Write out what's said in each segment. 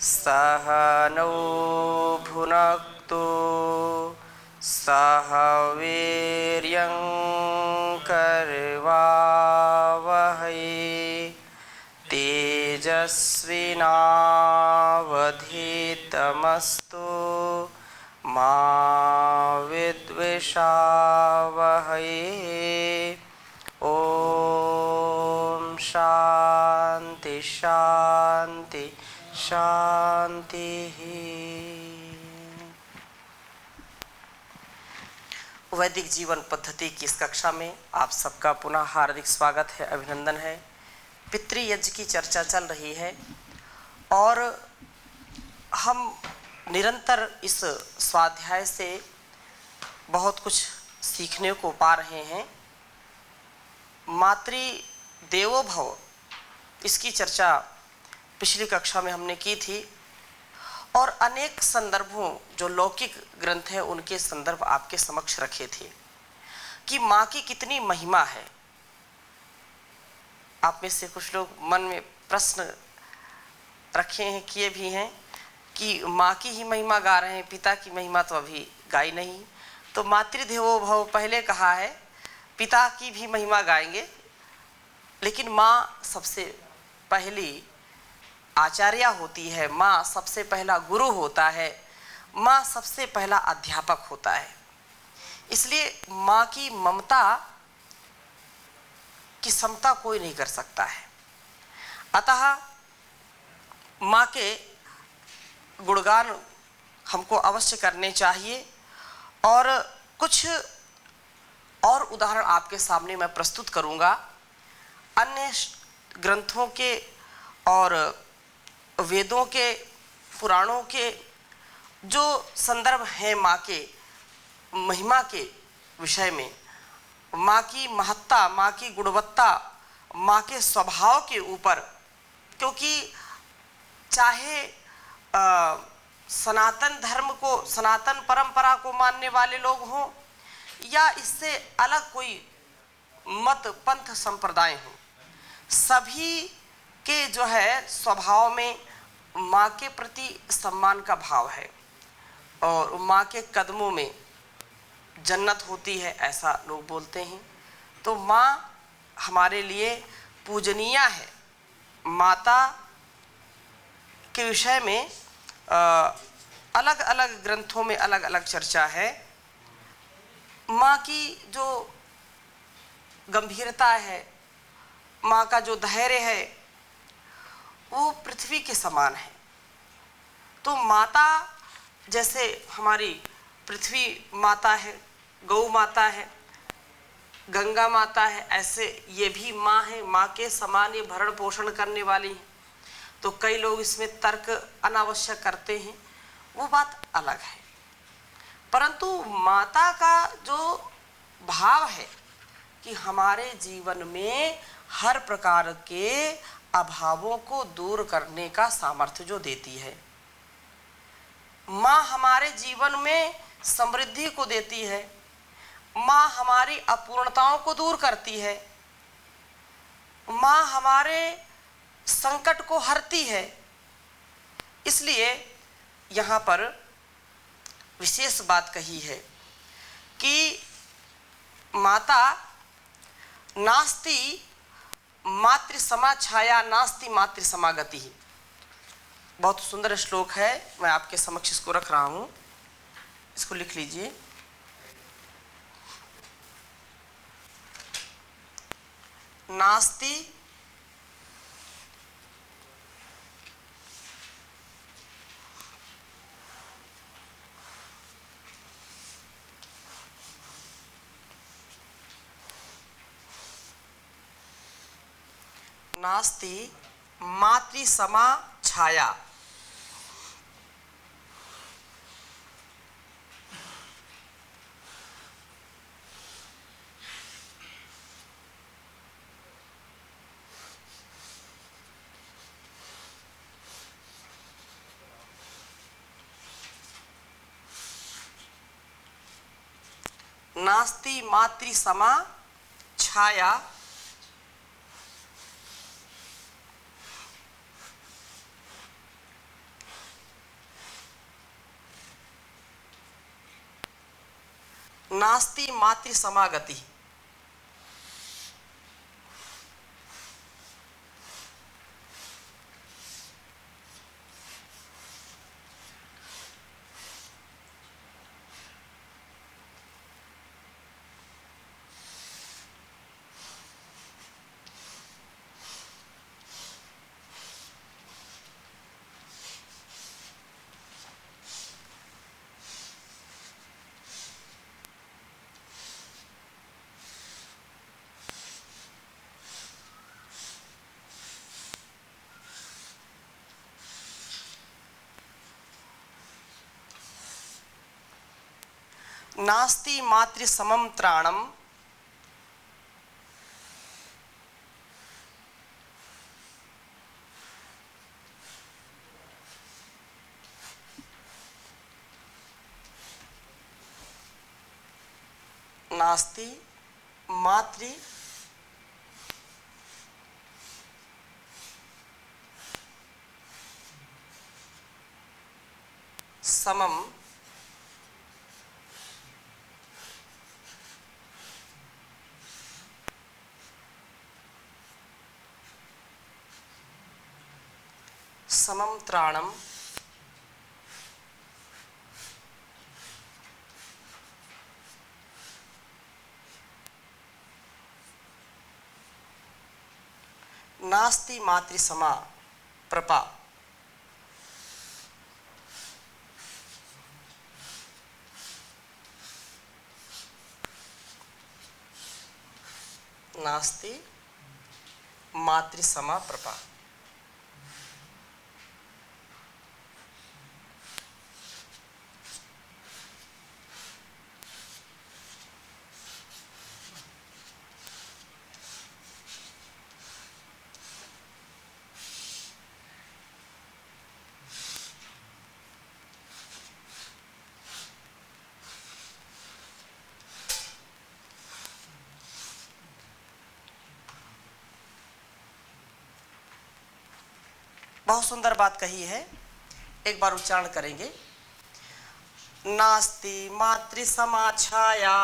सह नौ भुनक्तु सह वीर्यं करवावहै तेजस्विनावधीतमस्तु मा विद्विषावहै। ओम शांति शांति शांति। वैदिक जीवन पद्धति की इस कक्षा में आप सबका पुनः हार्दिक स्वागत है, अभिनंदन है। पितृयज्ञ की चर्चा चल रही है और हम निरंतर इस स्वाध्याय से बहुत कुछ सीखने को पा रहे हैं। मातृ देवो भव, इसकी चर्चा पिछली कक्षा में हमने की थी और अनेक संदर्भों जो लौकिक ग्रंथ हैं उनके संदर्भ आपके समक्ष रखे थे कि माँ की कितनी महिमा है। आप में से कुछ लोग मन में प्रश्न रखे हैं, किए भी हैं कि माँ की ही महिमा गा रहे हैं, पिता की महिमा तो अभी गाई नहीं। तो मातृदेवो भव पहले कहा है, पिता की भी महिमा गाएंगे, लेकिन माँ सबसे पहली आचार्य होती है, माँ सबसे पहला गुरु होता है, माँ सबसे पहला अध्यापक होता है। इसलिए माँ की ममता की समता कोई नहीं कर सकता है। अतः माँ के गुणगान हमको अवश्य करने चाहिए और कुछ और उदाहरण आपके सामने मैं प्रस्तुत करूँगा अन्य ग्रंथों के और वेदों के, पुराणों के जो संदर्भ हैं माँ के महिमा के विषय में, माँ की महत्ता, माँ की गुणवत्ता, माँ के स्वभाव के ऊपर। क्योंकि चाहे सनातन धर्म को, सनातन परंपरा को मानने वाले लोग हों या इससे अलग कोई मत पंथ संप्रदाय हो, सभी के जो है स्वभाव में माँ के प्रति सम्मान का भाव है और माँ के कदमों में जन्नत होती है, ऐसा लोग बोलते हैं। तो माँ हमारे लिए पूजनीय है। माता के विषय में अलग अलग ग्रंथों में अलग अलग चर्चा है। माँ की जो गंभीरता है, माँ का जो धैर्य है, वो पृथ्वी के समान है। तो माता जैसे हमारी पृथ्वी माता है, गौ माता है, गंगा माता है, ऐसे ये भी माँ है, माँ के समान ये भरण पोषण करने वाली है। तो कई लोग इसमें तर्क अनावश्यक करते हैं, वो बात अलग है। परंतु माता का जो भाव है कि हमारे जीवन में हर प्रकार के अभावों को दूर करने का सामर्थ्य जो देती है, माँ हमारे जीवन में समृद्धि को देती है, माँ हमारी अपूर्णताओं को दूर करती है, माँ हमारे संकट को हरती है। इसलिए यहाँ पर विशेष बात कही है कि माता नास्ति मातृ समा छाया नास्ति मातृ समागति। बहुत सुंदर श्लोक है, मैं आपके समक्ष इसको रख रहा हूँ, इसको लिख लीजिए। नास्ति नास्ति मातृ समा छाया। नास्ति मातृ समा छाया नास्ति मातृ समागति। नास्ति मातृ समम त्राणम नास्ति मातृ समम समम त्राणम नास्ति मातृ समा प्रपा। नास्ति मातृ समा प्रपा। बहुत सुंदर बात कही है, एक बार उच्चारण करेंगे। नास्ति मातृ समा छाया,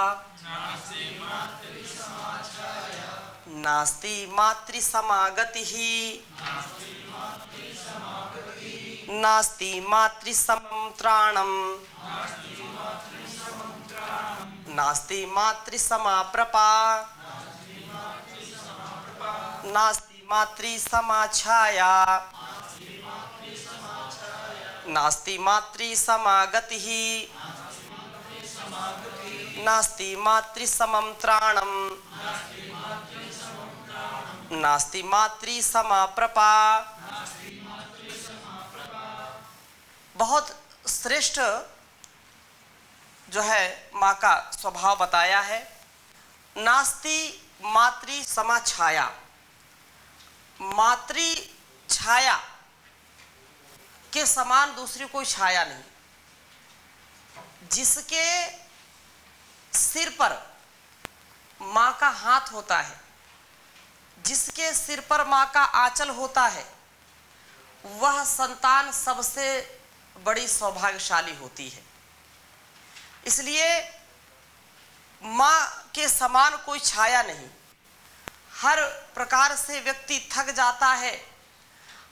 नास्ति मातृ समा गतिः, नास्ति मातृ समं त्राणम, नास्ति मातृ समा प्रपा, नास्ति मातृ समा छाया, नास्ति मातृ समा गतिः, नास्ति मातृ समं त्राणम, नास्ति मातृ समा प्रपा। बहुत श्रेष्ठ जो है माँ का स्वभाव बताया है। नास्ति मातृ समा छाया, मातृ छाया के समान दूसरी कोई छाया नहीं। जिसके सिर पर माँ का हाथ होता है, जिसके सिर पर माँ का आंचल होता है, वह संतान सबसे बड़ी सौभाग्यशाली होती है। इसलिए माँ के समान कोई छाया नहीं। हर प्रकार से व्यक्ति थक जाता है,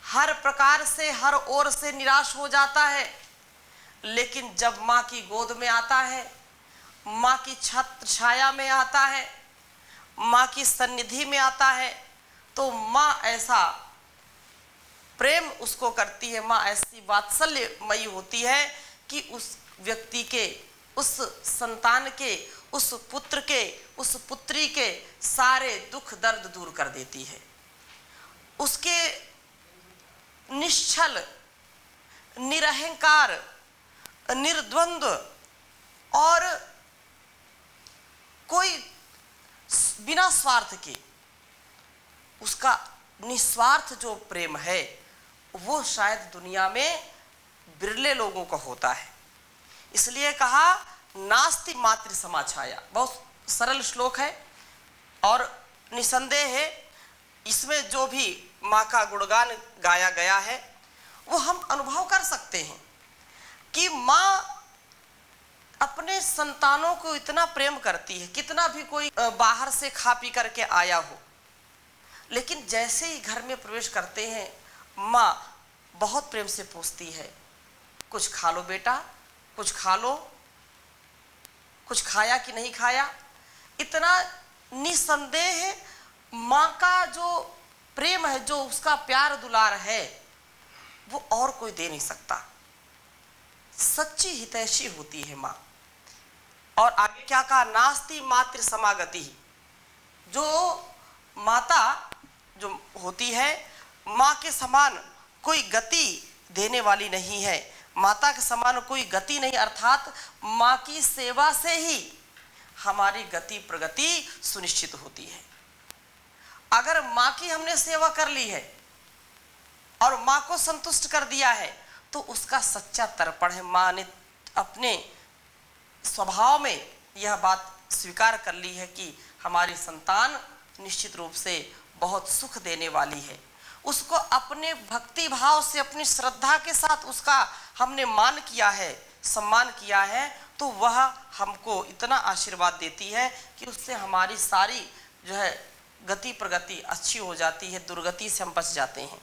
हर प्रकार से हर ओर से निराश हो जाता है, लेकिन जब माँ की गोद में आता है, माँ की छत्र छाया में आता है, माँ की सन्निधि में आता है, तो माँ ऐसा प्रेम उसको करती है, माँ ऐसी वात्सल्यमयी होती है कि उस व्यक्ति के, उस संतान के, उस पुत्र के, उस पुत्री के सारे दुख दर्द दूर कर देती है। उसके निश्चल, निरहंकार, निर्द्वंद्व और कोई बिना स्वार्थ के उसका निस्वार्थ जो प्रेम है, वो शायद दुनिया में बिरले लोगों का होता है। इसलिए कहा नास्ति मातृ समा छाया। बहुत सरल श्लोक है और निसंदेह है इसमें जो भी माँ का गुणगान गाया गया है वो हम अनुभव कर सकते हैं कि माँ अपने संतानों को इतना प्रेम करती है, कितना भी कोई बाहर से खा पी करके आया हो, लेकिन जैसे ही घर में प्रवेश करते हैं माँ बहुत प्रेम से पूछती है, कुछ खा लो बेटा, कुछ खा लो, कुछ खाया कि नहीं खाया। इतना निसंदेह माँ का जो प्रेम है, जो उसका प्यार दुलार है, वो और कोई दे नहीं सकता। सच्ची हितैषी होती है माँ। और आगे क्या कहा, नास्ति मातृ समागति। जो माता जो होती है, माँ के समान कोई गति देने वाली नहीं है, माता के समान कोई गति नहीं, अर्थात माँ की सेवा से ही हमारी गति प्रगति सुनिश्चित होती है। अगर माँ की हमने सेवा कर ली है और माँ को संतुष्ट कर दिया है, तो उसका सच्चा तर्पण है। माँ ने अपने स्वभाव में यह बात स्वीकार कर ली है कि हमारी संतान निश्चित रूप से बहुत सुख देने वाली है। उसको अपने भक्ति भाव से, अपनी श्रद्धा के साथ उसका हमने मान किया है, सम्मान किया है, तो वह हमको इतना आशीर्वाद देती है कि उससे हमारी सारी जो है गति प्रगति अच्छी हो जाती है, दुर्गति से हम बच जाते हैं।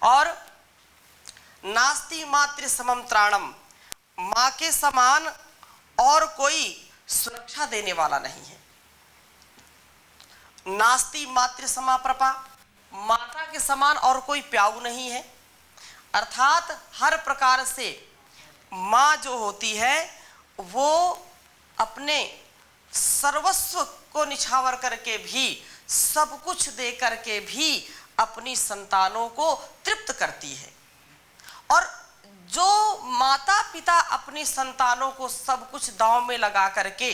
और नास्ति मातृ समम त्राणम, माँ के समान और कोई सुरक्षा देने वाला नहीं है। नास्ति मातृ समा प्रपा, माता के समान और कोई प्याऊ नहीं है। अर्थात हर प्रकार से माँ जो होती है वो अपने सर्वस्व को निछावर करके भी, सब कुछ दे करके भी अपनी संतानों को तृप्त करती है। और जो माता पिता अपनी संतानों को सब कुछ दांव में लगा करके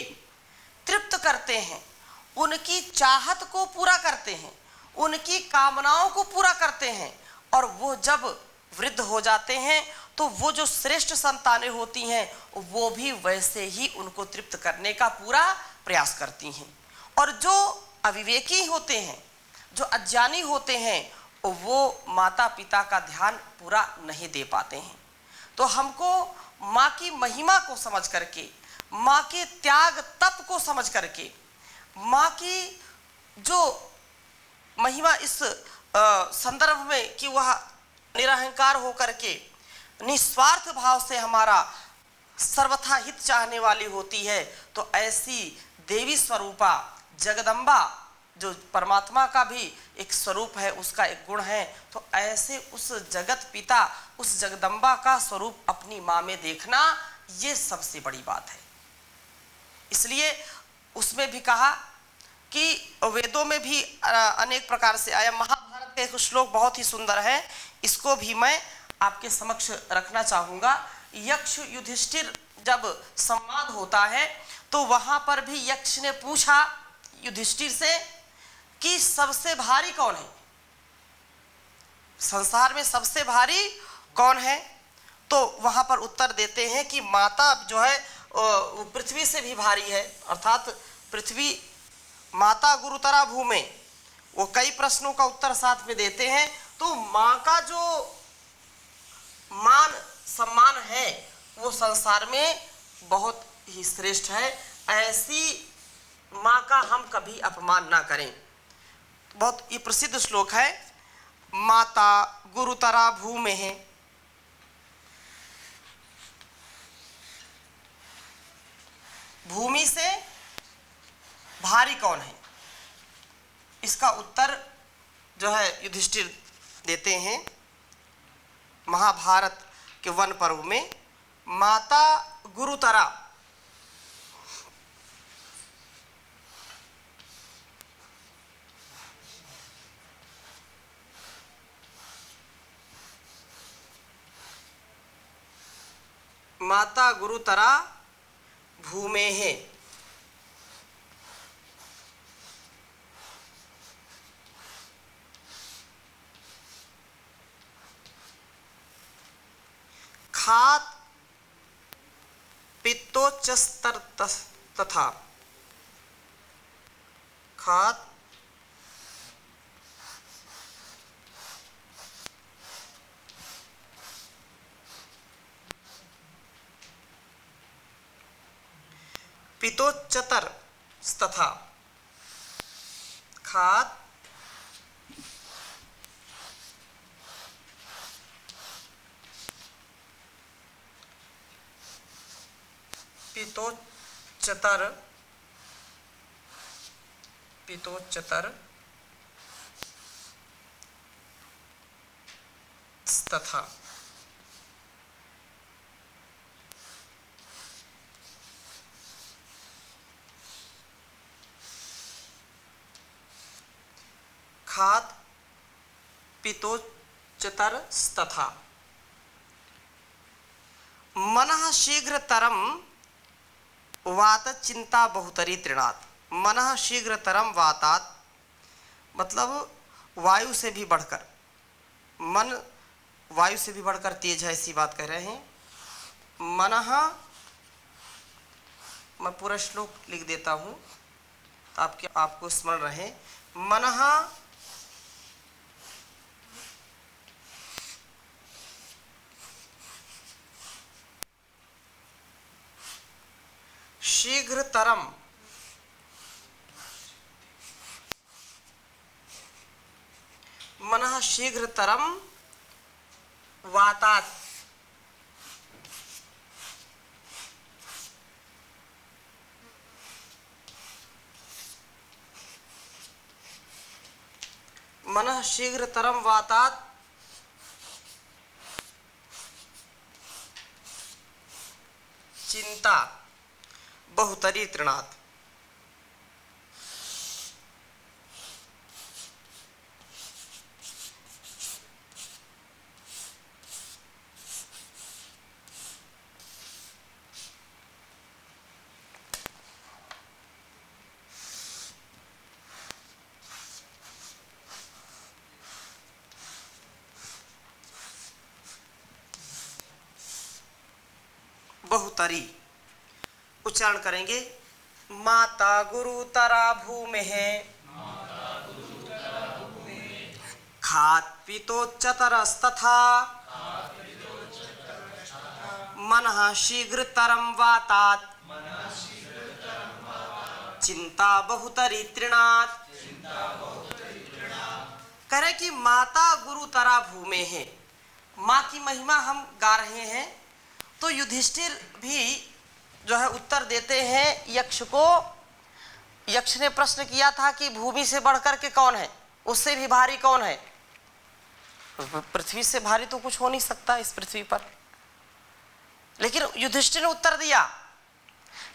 तृप्त करते हैं, उनकी चाहत को पूरा करते हैं, उनकी कामनाओं को पूरा करते हैं, और वो जब वृद्ध हो जाते हैं तो वो जो श्रेष्ठ संतानें होती हैं वो भी वैसे ही उनको तृप्त करने का पूरा प्रयास करती हैं। और जो अविवेकी होते हैं, जो अज्ञानी होते हैं, वो माता पिता का ध्यान पूरा नहीं दे पाते हैं। तो हमको माँ की महिमा को समझ करके, माँ के त्याग तप को समझ करके, माँ की जो महिमा इस संदर्भ में कि वह निरहंकार होकर के निस्वार्थ भाव से हमारा सर्वथा हित चाहने वाली होती है, तो ऐसी देवी स्वरूपा जगदम्बा जो परमात्मा का भी एक स्वरूप है, उसका एक गुण है, तो ऐसे उस जगत पिता, उस जगदम्बा का स्वरूप अपनी माँ में देखना, ये सबसे बड़ी बात है। इसलिए उसमें भी कहा कि वेदों में भी अनेक प्रकार से आया। महाभारत के एक श्लोक बहुत ही सुंदर है, इसको भी मैं आपके समक्ष रखना चाहूँगा। यक्ष युधिष्ठिर जब संवाद होता है तो वहाँ पर भी यक्ष ने पूछा युधिष्ठिर से कि सबसे भारी कौन है, संसार में सबसे भारी कौन है? तो वहाँ पर उत्तर देते हैं कि माता जो है पृथ्वी से भी भारी है, अर्थात पृथ्वी माता गुरुतरा भूमि। वो कई प्रश्नों का उत्तर साथ में देते हैं। तो माँ का जो मान सम्मान है वो संसार में बहुत ही श्रेष्ठ है। ऐसी माँ का हम कभी अपमान ना करें। बहुत ये प्रसिद्ध श्लोक है, माता गुरुतरा भूमि है। भूमि से भारी कौन है? इसका उत्तर जो है युधिष्ठिर देते हैं महाभारत के वन पर्व में, माता गुरुतरा। माता गुरुतरा भूमे है। खात पित्तोच्चस्तर तथा खात पितोच्चतर तथा खात पितोच्चतर तथा खात पितोच्चतर तथा मनः शीघ्रतरम वात चिंता बहुतरी तृणात्। मनः शीघ्रतरम वातात मतलब वायु से भी बढ़कर, मन वायु से भी बढ़कर तेज है, ऐसी बात कह रहे हैं। मनः, मैं पूरा श्लोक लिख देता हूं तो आपको स्मरण रहे। मनः शीघ्रतरम मनः शीघ्रतरम वातात मनः शीघ्रतरम वातात चिंता बहुतरी तृणात्। बहुतरी उच्चारण करेंगे। माता गुरुतरा भूमे खात पितोच्चतरस्तथा मनः शीघ्रतरम वातात चिंता बहुतरी तृणात्। कह रहे कि माता गुरुतरा भूमे है, माँ की महिमा हम गा रहे हैं। तो युधिष्ठिर भी जो है उत्तर देते हैं यक्ष को। यक्ष ने प्रश्न किया था कि भूमि से बढ़कर के कौन है, उससे भी भारी कौन है? पृथ्वी से भारी तो कुछ हो नहीं सकता इस पृथ्वी पर। लेकिन युधिष्ठिर ने उत्तर दिया,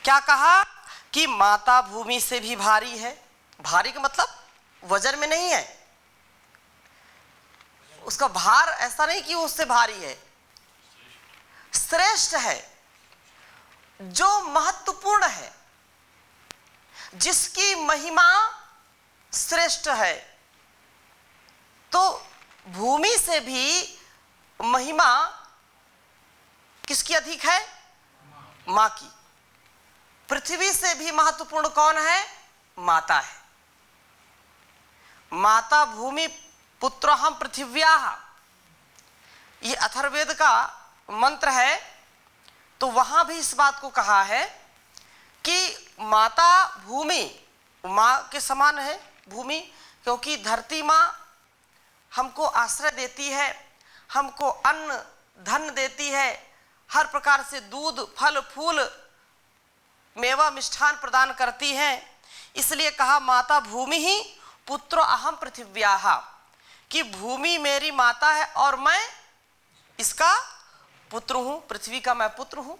क्या कहा कि माता भूमि से भी भारी है। भारी का मतलब वजन में नहीं है, उसका भार ऐसा नहीं कि उससे भारी है, श्रेष्ठ है, जो महत्वपूर्ण है, जिसकी महिमा श्रेष्ठ है। तो भूमि से भी महिमा किसकी अधिक है? मां की। पृथ्वी से भी महत्वपूर्ण कौन है? माता है। माता भूमि पुत्रहम पृथिव्याः, ये अथर्ववेद का मंत्र है। तो वहां भी इस बात को कहा है कि माता भूमि मां के समान है भूमि, क्योंकि धरती मां हमको आश्रय देती है, हमको अन्न धन देती है, हर प्रकार से दूध फल फूल मेवा मिष्ठान प्रदान करती है। इसलिए कहा माता भूमि ही पुत्र अहम पृथिव्याः, कि भूमि मेरी माता है और मैं इसका पुत्र हूं, पृथ्वी का मैं पुत्र हूं।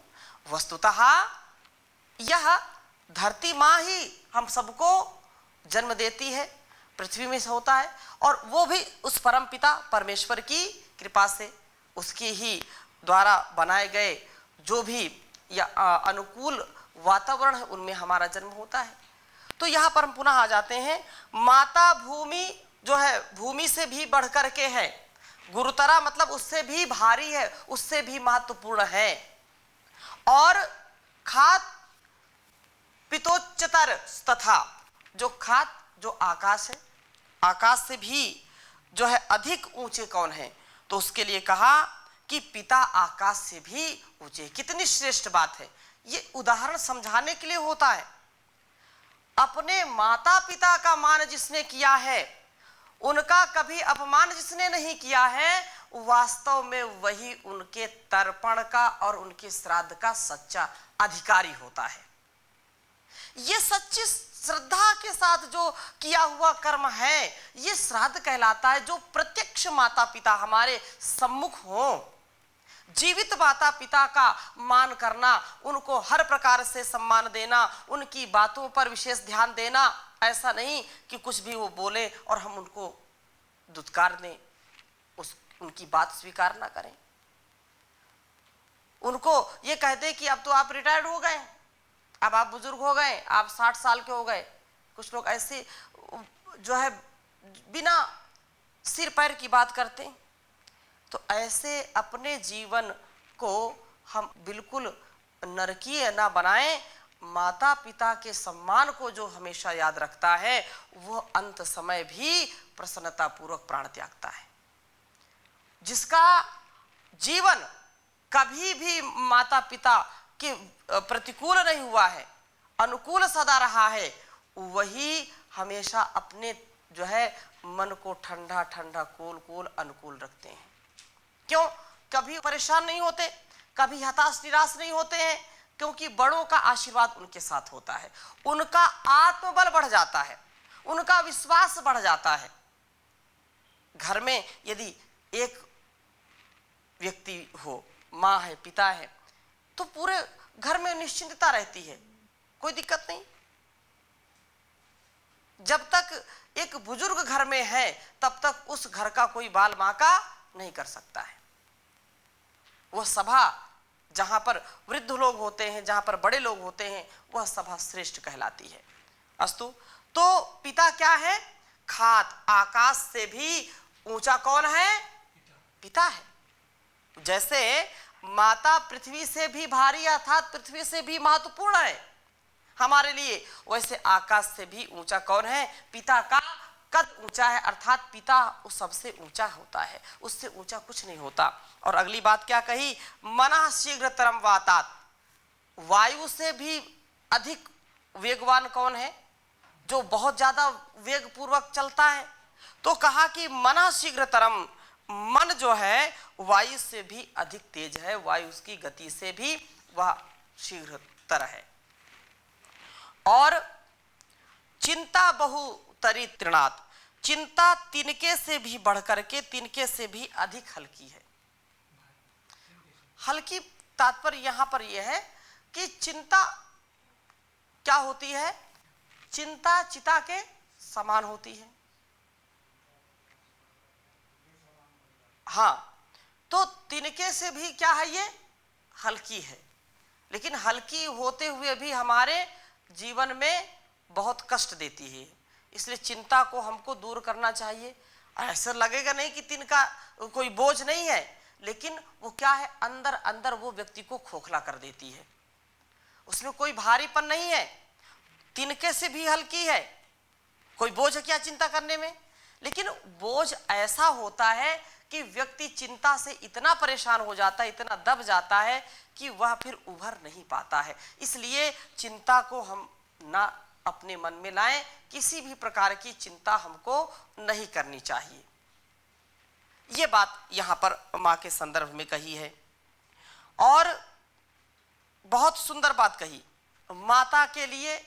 वस्तुतः यह धरती माँ ही हम सबको जन्म देती है, पृथ्वी में से होता है, और वो भी उस परम पिता परमेश्वर की कृपा से, उसकी ही द्वारा बनाए गए जो भी या अनुकूल वातावरण है उनमें हमारा जन्म होता है। तो यहाँ पर हम पुनः आ जाते हैं। माता भूमि जो है भूमि से भी बढ़ कर के है, गुरुतरा मतलब उससे भी भारी है, उससे भी महत्वपूर्ण है। और खात पितोच्चतर तथा, जो खात जो आकाश है, आकाश से भी जो है अधिक ऊंचे कौन है? तो उसके लिए कहा कि पिता आकाश से भी ऊंचे। कितनी श्रेष्ठ बात है ये उदाहरण समझाने के लिए होता है। अपने माता पिता का मान जिसने किया है, उनका कभी अपमान जिसने नहीं किया है, वास्तव में वही उनके तर्पण का और उनके श्राद्ध का सच्चा अधिकारी होता है। ये सच्ची श्रद्धा के साथ जो किया हुआ कर्म है, ये श्राद्ध कहलाता है। जो प्रत्यक्ष माता पिता हमारे सम्मुख हों, जीवित माता पिता का मान करना, उनको हर प्रकार से सम्मान देना, उनकी बातों पर विशेष ध्यान देना। ऐसा नहीं कि कुछ भी वो बोले और हम उनको दुत्कार दें, उनकी बात स्वीकार ना करें। उनको ये कह दें कि अब तो आप रिटायर्ड हो गए, अब आप बुजुर्ग हो गए, आप 60 साल के हो गए। कुछ लोग ऐसे जो है बिना सिर पैर की बात करते हैं। तो ऐसे अपने जीवन को हम बिल्कुल नरकीय ना बनाएं। माता पिता के सम्मान को जो हमेशा याद रखता है, वह अंत समय भी प्रसन्नता पूर्वक प्राण त्यागता है। जिसका जीवन कभी भी माता पिता के प्रतिकूल नहीं हुआ है, अनुकूल सदा रहा है, वही हमेशा अपने जो है मन को ठंडा ठंडा कूल कूल अनुकूल रखते हैं। क्यों? कभी परेशान नहीं होते, कभी हताश निराश नहीं होते हैं, क्योंकि बड़ों का आशीर्वाद उनके साथ होता है। उनका आत्मबल बढ़ जाता है, उनका विश्वास बढ़ जाता है। घर में यदि एक व्यक्ति हो, माँ है, पिता है, तो पूरे घर में निश्चिंतता रहती है, कोई दिक्कत नहीं। जब तक एक बुजुर्ग घर में है, तब तक उस घर का कोई बाल बांका नहीं कर सकता है। वह सभा जहां पर वृद्ध लोग होते हैं, जहां पर बड़े लोग होते हैं, वह सभा श्रेष्ठ कहलाती है। अस्तु, तो पिता क्या है? खात आकाश से भी ऊंचा कौन है? पिता है। जैसे माता पृथ्वी से भी भारी अर्थात पृथ्वी से भी महत्वपूर्ण है हमारे लिए, वैसे आकाश से भी ऊंचा कौन है? पिता का कद ऊंचा है, अर्थात पिता उस सबसे ऊंचा होता है, उससे ऊंचा कुछ नहीं होता। और अगली बात क्या कही? मनः शीघ्रतरम वातात, वायु से भी अधिक वेगवान कौन है? जो बहुत ज्यादा वेग पूर्वक चलता है। तो कहा कि मनः शीघ्रतरम, मन जो है वायु से भी अधिक तेज है, वायु उसकी गति से भी वह शीघ्रतर है। और चिंता बहुतरी तृणात्, चिंता तिनके से भी बढ़कर के, तिनके से भी अधिक हल्की है। हल्की तात्पर्य यहां पर यह है कि चिंता क्या होती है? चिंता चिता के समान होती है। हाँ, तो तिनके से भी क्या है? ये हल्की है, लेकिन हल्की होते हुए भी हमारे जीवन में बहुत कष्ट देती है। इसलिए चिंता को हमको दूर करना चाहिए। ऐसा लगेगा नहीं कि तिनका कोई बोझ नहीं है, लेकिन वो क्या है, अंदर अंदर वो व्यक्ति को खोखला कर देती है। उसमें कोई भारीपन नहीं है, तिनके से भी हल्की है, कोई बोझ है क्या चिंता करने में? लेकिन बोझ ऐसा होता है कि व्यक्ति चिंता से इतना परेशान हो जाता है, इतना दब जाता है कि वह फिर उभर नहीं पाता है। इसलिए चिंता को हम ना अपने मन में लाएं, किसी भी प्रकार की चिंता हमको नहीं करनी चाहिए। ये बात यहां पर मां के संदर्भ में कही है। और बहुत सुंदर बात कही माता के लिए,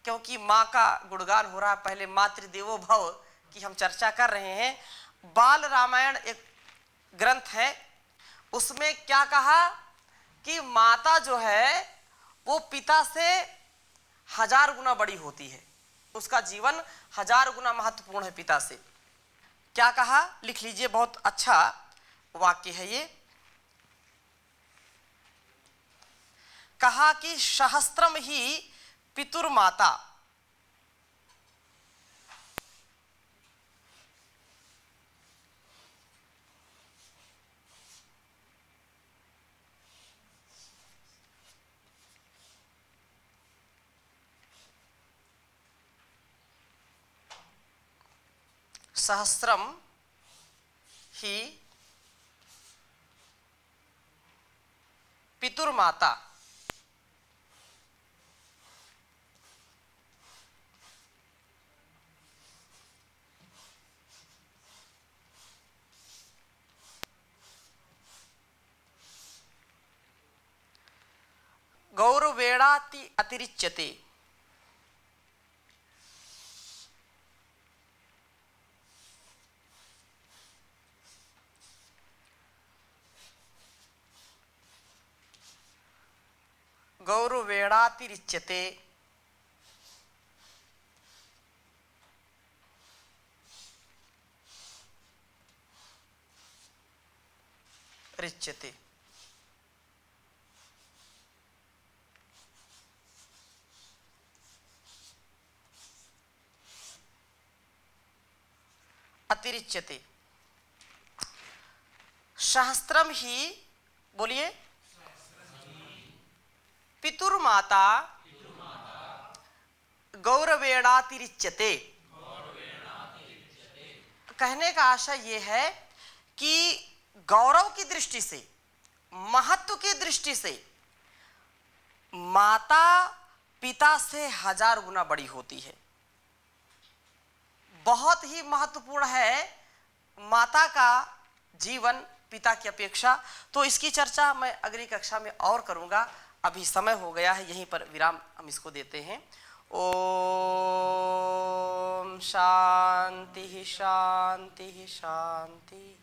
क्योंकि मां का गुणगान हो रहा है, पहले मातृदेवो भव की हम चर्चा कर रहे हैं। बाल रामायण एक ग्रंथ है, उसमें क्या कहा कि माता जो है वो पिता से 1000 गुना बड़ी होती है, उसका जीवन 1000 गुना महत्वपूर्ण है पिता से। क्या कहा? लिख लीजिए, बहुत अच्छा वाक्य है ये। कहा कि सहस्त्रम ही पितुर्माता, सहस्त्रम ही पितुर्माता, गौरवेणाति अतिरिच्यते। गौरवेणातिरिच्यते। रिच्यते। अतिरिच्यते। सहस्त्रम ही, बोलिए, पितुर्माता गौरवेणातिरिच्यते। कहने का आशय यह है कि गौरव की दृष्टि से, महत्व की दृष्टि से माता पिता से 1000 गुना बड़ी होती है। बहुत ही महत्वपूर्ण है माता का जीवन पिता की अपेक्षा। तो इसकी चर्चा मैं अगली कक्षा में और करूंगा। अभी समय हो गया है, यहीं पर विराम हम इसको देते हैं। ओम शांति शांति शांति।